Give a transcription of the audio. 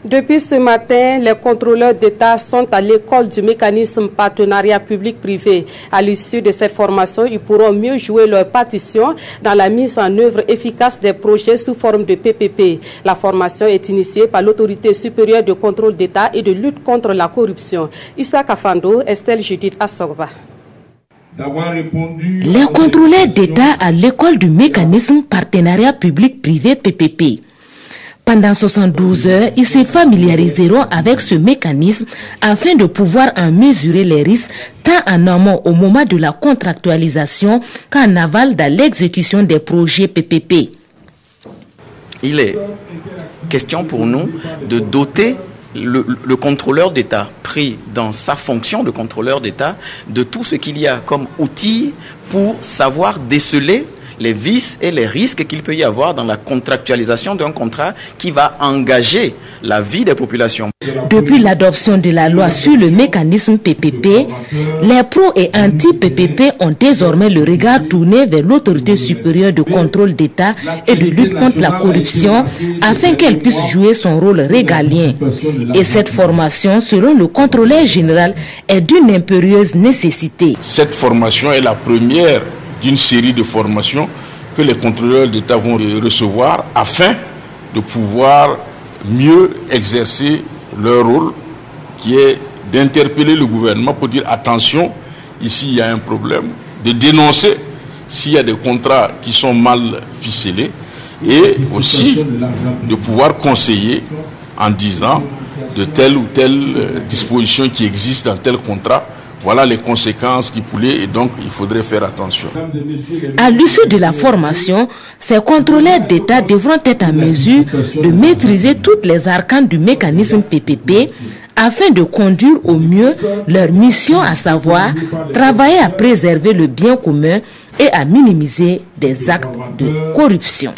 Depuis ce matin, les contrôleurs d'État sont à l'école du mécanisme partenariat public-privé. À l'issue de cette formation, ils pourront mieux jouer leur partition dans la mise en œuvre efficace des projets sous forme de PPP. La formation est initiée par l'Autorité supérieure de contrôle d'État et de lutte contre la corruption. Issa Kafando, Estelle Judith Assorba. Les contrôleurs d'État à l'école du mécanisme partenariat public-privé PPP. Pendant 72 heures, ils se familiariseront avec ce mécanisme afin de pouvoir en mesurer les risques tant en amont au moment de la contractualisation qu'en aval dans l'exécution des projets PPP. Il est question pour nous de doter le contrôleur d'État pris dans sa fonction de contrôleur d'État de tout ce qu'il y a comme outil pour savoir déceler les vices et les risques qu'il peut y avoir dans la contractualisation d'un contrat qui va engager la vie des populations. Depuis l'adoption de la loi sur le mécanisme PPP, les pro et anti-PPP ont désormais le regard tourné vers l'autorité supérieure de contrôle d'État et de lutte contre la corruption afin qu'elle puisse jouer son rôle régalien. Et cette formation, selon le contrôleur général, est d'une impérieuse nécessité. Cette formation est la première d'une série de formations que les contrôleurs d'État vont recevoir afin de pouvoir mieux exercer leur rôle qui est d'interpeller le gouvernement pour dire attention, ici il y a un problème, de dénoncer s'il y a des contrats qui sont mal ficelés et aussi de pouvoir conseiller en disant de telle ou telle disposition qui existe dans tel contrat. Voilà les conséquences qui pourraient et donc il faudrait faire attention. À l'issue de la formation, ces contrôleurs d'État devront être en mesure de maîtriser toutes les arcanes du mécanisme PPP afin de conduire au mieux leur mission, à savoir travailler à préserver le bien commun et à minimiser des actes de corruption.